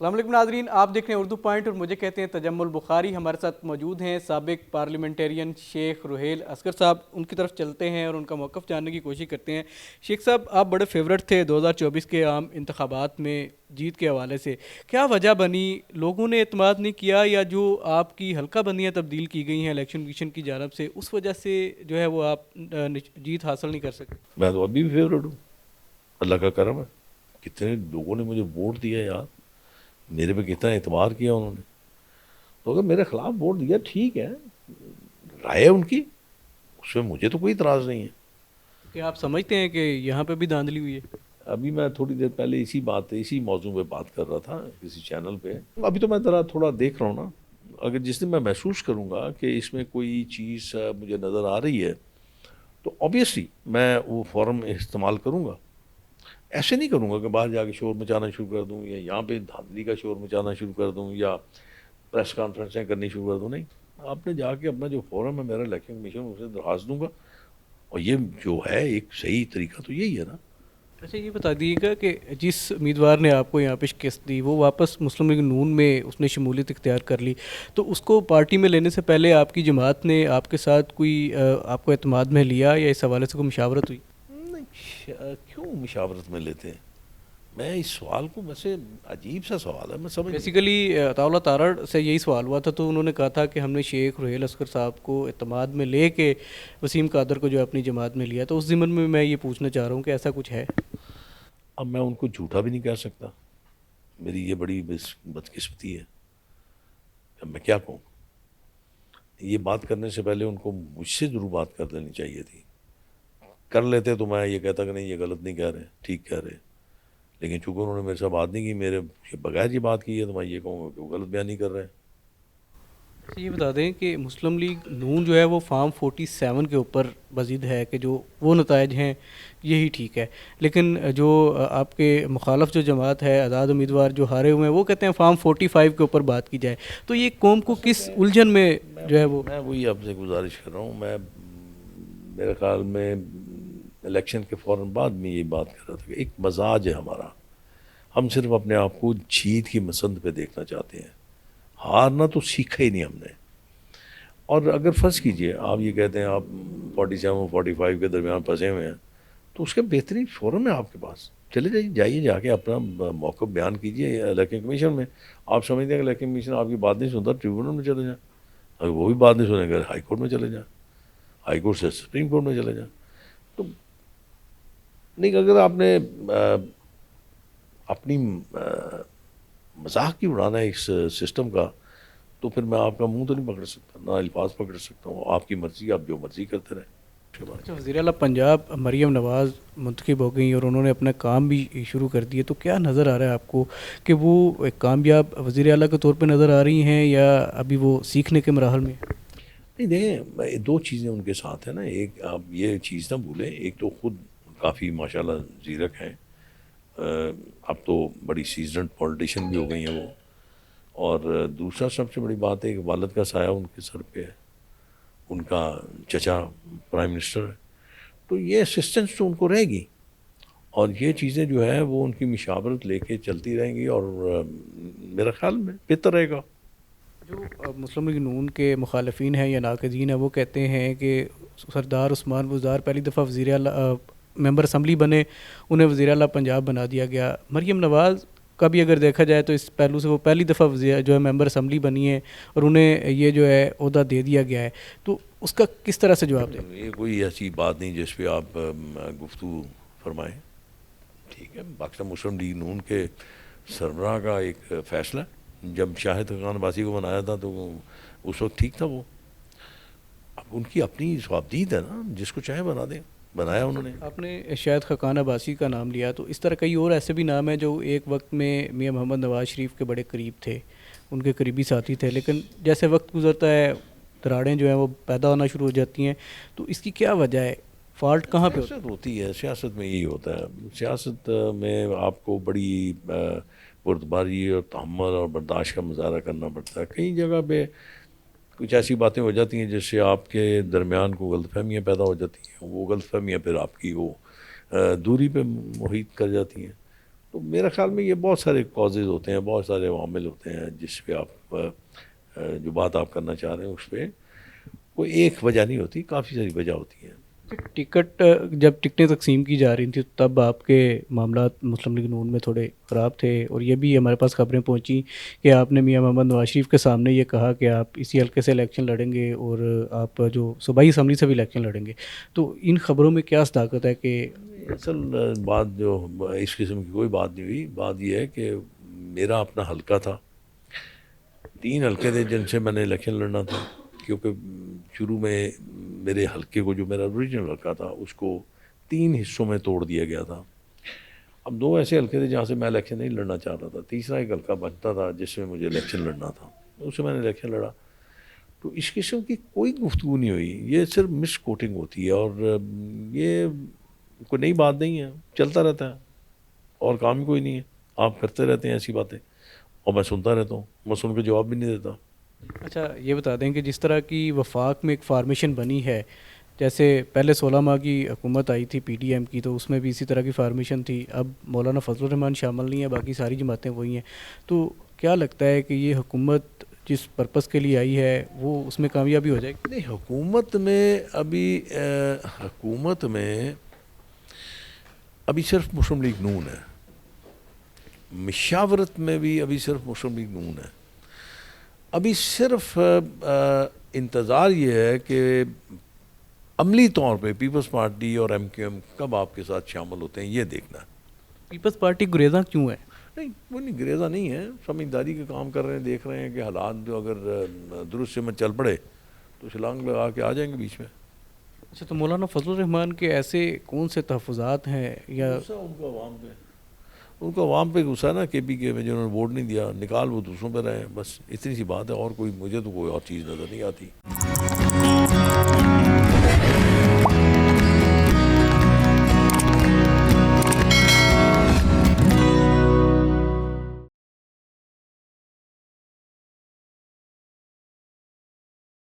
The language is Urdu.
السلام علیکم ناظرین، آپ دیکھ رہے ہیں اردو پوائنٹ اور مجھے کہتے ہیں تجمل بخاری. ہمارے ساتھ موجود ہیں سابق پارلیمنٹرین شیخ رحیل اصغر صاحب. ان کی طرف چلتے ہیں اور ان کا موقف جاننے کی کوشش کرتے ہیں. شیخ صاحب، آپ بڑے فیورٹ تھے 2024 کے عام انتخابات میں جیت کے حوالے سے. کیا وجہ بنی؟ لوگوں نے اعتماد نہیں کیا یا جو آپ کی حلقہ بندیاں تبدیل کی گئی ہیں الیکشن کمیشن کی جانب سے اس وجہ سے جو ہے وہ آپ جیت حاصل نہیں کر سکے؟ میں تو ابھی بھی فیوریٹ ہوں. اللہ کا کرم ہے. کتنے لوگوں نے مجھے ووٹ دیا یار، میرے پہ کتنا اعتبار کیا انہوں نے. تو اگر میرے خلاف ووٹ دیا ٹھیک ہے، رائے ان کی، اس میں مجھے تو کوئی اعتراض نہیں ہے. کیا آپ سمجھتے ہیں کہ یہاں پہ بھی دھاندلی ہوئی ہے؟ ابھی میں تھوڑی دیر پہلے اسی موضوع پہ بات کر رہا تھا کسی چینل پہ. ابھی تو میں ذرا تھوڑا دیکھ رہا ہوں نا. اگر جس دن میں محسوس کروں گا کہ اس میں کوئی چیز مجھے نظر آ رہی ہے تو آبویسلی میں وہ فورم استعمال کروں گا. ایسے نہیں کروں گا کہ باہر جا کے شور مچانا شروع کر دوں یا یہاں پہ دھاندلی کا شور مچانا شروع کر دوں یا پریس کانفرنسیں کرنی شروع کر دوں. نہیں، آپ نے جا کے اپنا جو فورم ہے میرا الیکشن کمیشن اسے درخواست دوں گا. اور یہ جو ہے ایک صحیح طریقہ تو یہی ہے نا. اچھا، یہ بتا دیجیے گا کہ جس امیدوار نے آپ کو یہاں پہ شکست دی وہ واپس مسلم لیگ نون میں اس نے شمولیت اختیار کر لی، تو اس کو پارٹی میں لینے سے پہلے آپ کی جماعت نے آپ کے ساتھ کوئی آپ کو اعتماد میں لیا یا اس حوالے سے کوئی مشاورت ہوئی؟ نہیں، کیوں مشاورت میں لیتے ہیں؟ میں اس سوال کو، ویسے عجیب سا سوال ہے، میں سمجھ نہیں. بیسیکلی عطاء تارڑ سے یہی سوال ہوا تھا تو انہوں نے کہا تھا کہ ہم نے شیخ رحیل اصغر صاحب کو اعتماد میں لے کے وسیم قادر کو جو اپنی جماعت میں لیا، تو اس ضمن میں یہ پوچھنا چاہ رہا ہوں کہ ایسا کچھ ہے؟ اب میں ان کو جھوٹا بھی نہیں کہہ سکتا. میری یہ بڑی بدقسمتی ہے. اب میں کیا کہوں؟ یہ بات کرنے سے پہلے ان کو مجھ سے ضرور بات کر لینی چاہیے تھی. کر لیتے تو میں یہ کہتا کہ نہیں، یہ غلط نہیں کہہ رہے، ٹھیک کہہ رہے. لیکن چونکہ انہوں نے میرے ساتھ بات نہیں کی، میرے بغیر یہ بات کی ہے، تو میں یہ کہوں گا کہ وہ غلط بیان نہیں کر رہے ہیں. اچھا، یہ بتا دیں کہ مسلم لیگ نون جو ہے وہ فارم 47 کے اوپر بزید ہے کہ جو وہ نتائج ہیں یہی ٹھیک ہے، لیکن جو آپ کے مخالف جو جماعت ہے آزاد امیدوار جو ہارے ہوئے ہیں وہ کہتے ہیں فارم 45 کے اوپر بات کی جائے. تو یہ قوم کو کس الجھن میں جو ہے وہ؟ میں وہی آپ سے گزارش کر رہا ہوں. میں میرے خیال میں الیکشن کے فوراً بعد میں یہ بات کر رہا تھا کہ ایک مزاج ہے ہمارا. ہم صرف اپنے آپ کو جیت کی مسند پہ دیکھنا چاہتے ہیں، ہارنا تو سیکھا ہی نہیں ہم نے. اور اگر فرض کیجئے آپ یہ کہتے ہیں آپ 47 45 کے درمیان پھنسے ہوئے ہیں، تو اس کے بہترین فورم ہے آپ کے پاس. چلے جائیے جا کے اپنا موقف بیان کیجئے الیکشن کمیشن میں. آپ سمجھتے ہیں کہ الیکشن کمیشن آپ کی بات نہیں سنتا، ٹریبونل میں چلے جائیں. اگر وہ بھی بات نہیں سنیں گے ہائی کورٹ میں چلے جائیں، ہائی کورٹ سے سپریم کورٹ میں چلے جائیں. تو نہیں، اگر آپ نے اپنی مذاق کی اڑانا ہے اس سسٹم کا، تو پھر میں آپ کا منہ تو نہیں پکڑ سکتا، نہ الفاظ پکڑ سکتا ہوں. آپ کی مرضی، آپ جو مرضی کرتے رہیں. اچھا، وزیر اعلیٰ پنجاب مریم نواز منتخب ہو گئیں اور انہوں نے اپنا کام بھی شروع کر دیے، تو کیا نظر آ رہا ہے آپ کو کہ وہ ایک کامیاب وزیر اعلیٰ کے طور پہ نظر آ رہی ہیں یا ابھی وہ سیکھنے کے مراحل میں؟ نہیں، دیکھیں، دو چیزیں ان کے ساتھ ہیں نا. ایک آپ یہ چیز نہ بھولیں، ایک تو خود کافی ماشاءاللہ زیرک ہیں. اب تو بڑی سیزنڈ پولیٹیشین بھی ہو گئی ہیں وہ. اور دوسرا سب سے بڑی بات ہے کہ والد کا سایہ ان کے سر پہ ہے، ان کا چچا پرائم منسٹر ہے. تو یہ اسسٹنس تو ان کو رہے گی، اور یہ چیزیں جو ہے وہ ان کی مشاورت لے کے چلتی رہیں گی، اور میرا خیال میں بہتر رہے گا. جو مسلم لیگ نون کے مخالفین ہیں یا ناقدین ہیں وہ کہتے ہیں کہ سردار عثمان بزدار پہلی دفعہ وزیر اعلیٰ ممبر اسمبلی بنے، انہیں وزیر اعلیٰ پنجاب بنا دیا گیا. مریم نواز کا بھی اگر دیکھا جائے تو اس پہلو سے وہ پہلی دفعہ جو ہے ممبر اسمبلی بنی ہے اور انہیں یہ جو ہے عہدہ دے دیا گیا ہے، تو اس کا کس طرح سے جواب دیں؟ یہ کوئی ایسی بات نہیں جس پہ آپ گفتگو فرمائیں. ٹھیک ہے، پاکستان مسلم لیگ نون کے سربراہ کا ایک فیصلہ. جب شاہد خاقان عباسی کو بنایا تھا تو اس وقت ٹھیک تھا وہ. اب ان کی اپنی ثوابدید ہے نا، جس کو چاہے بنا دیں. بنایا انہوں نے. آپ نے شاہد خاقان عباسی کا نام لیا، تو اس طرح کئی اور ایسے بھی نام ہیں جو ایک وقت میں میاں محمد نواز شریف کے بڑے قریب تھے، ان کے قریبی ساتھی تھے، لیکن جیسے وقت گزرتا ہے دراڑیں جو ہیں وہ پیدا ہونا شروع ہو جاتی ہیں. تو اس کی کیا وجہ ہے؟ فالٹ کہاں پہ ہوتا ہے؟ سیاست ہوتی ہے، سیاست میں یہی ہوتا ہے. سیاست میں آپ کو بڑی بردباری اور تحمل اور برداشت کا مظاہرہ کرنا پڑتا ہے. کئی جگہ پہ کچھ ایسی باتیں ہو جاتی ہیں جس سے آپ کے درمیان کو غلط فہمیاں پیدا ہو جاتی ہیں. وہ غلط فہمیاں پھر آپ کی وہ دوری پہ محیط کر جاتی ہیں. تو میرا خیال میں یہ بہت سارے کازز ہوتے ہیں، بہت سارے عوامل ہوتے ہیں جس پہ آپ جو بات آپ کرنا چاہ رہے ہیں اس پہ کوئی ایک وجہ نہیں ہوتی، کافی ساری وجہ ہوتی ہیں۔ ٹکٹ جب ٹکٹیں تقسیم کی جا رہی تھیں تب آپ کے معاملات مسلم لیگ نون میں تھوڑے خراب تھے، اور یہ بھی ہمارے پاس خبریں پہنچیں کہ آپ نے میاں محمد نواز شریف کے سامنے یہ کہا کہ آپ اسی حلقے سے الیکشن لڑیں گے اور آپ جو صوبائی اسمبلی سے بھی الیکشن لڑیں گے، تو ان خبروں میں کیا صداقت ہے کہ اصل بات جو اس قسم کی کوئی بات نہیں ہوئی، بات یہ ہے کہ میرا اپنا حلقہ تھا، 3 حلقے تھے جن سے میں نے الیکشن لڑنا تھا، کیونکہ شروع میں میرے حلقے کو جو میرا اوریجنل حلقہ تھا اس کو 3 حصوں میں توڑ دیا گیا تھا۔ اب 2 ایسے حلقے تھے جہاں سے میں الیکشن نہیں لڑنا چاہ رہا تھا، تیسرا ایک حلقہ بچتا تھا جس میں مجھے الیکشن لڑنا تھا، اس سے میں نے الیکشن لڑا۔ تو اس قسم کی کوئی گفتگو نہیں ہوئی، یہ صرف مس کوٹنگ ہوتی ہے، اور یہ کوئی نئی بات نہیں ہے، چلتا رہتا ہے اور کام ہی کوئی نہیں ہے، آپ کرتے رہتے ہیں ایسی باتیں اور میں سنتا رہتا ہوں، میں سن کے جواب بھی نہیں دیتا۔ اچھا یہ بتا دیں کہ جس طرح کی وفاق میں ایک فارمیشن بنی ہے، جیسے پہلے 16 ماہ کی حکومت آئی تھی پی ڈی ایم کی تو اس میں بھی اسی طرح کی فارمیشن تھی، اب مولانا فضل الرحمان شامل نہیں ہے، باقی ساری جماعتیں وہی ہیں، تو کیا لگتا ہے کہ یہ حکومت جس پرپس کے لیے آئی ہے وہ اس میں کامیابی ہو جائے گی؟ نہیں، حکومت میں ابھی صرف مسلم لیگ نون ہے، مشاورت میں بھی ابھی صرف مسلم لیگ نون ہے، ابھی صرف انتظار یہ ہے کہ عملی طور پہ پیپلز پارٹی اور ایم کیو ایم کب آپ کے ساتھ شامل ہوتے ہیں یہ دیکھنا ہے۔ پیپلز پارٹی گریزاں کیوں ہے؟ نہیں، وہ نہیں، گریزہ نہیں ہے، سمجھداری کے کام کر رہے ہیں، دیکھ رہے ہیں کہ حالات جو اگر درست سے میں چل پڑے تو شلانگ لگا کے آ جائیں گے بیچ میں۔ اچھا تو مولانا فضل الرحمان کے ایسے کون سے تحفظات ہیں یا غصہ ان کو عوام پہ غصہ ہے نا، کے پی کے میں جنہوں نے ووٹ نہیں دیا، نکال وہ دوسروں پہ رہے ہیں، بس اتنی سی بات ہے، اور کوئی مجھے تو کوئی اور چیز نظر نہیں آتی۔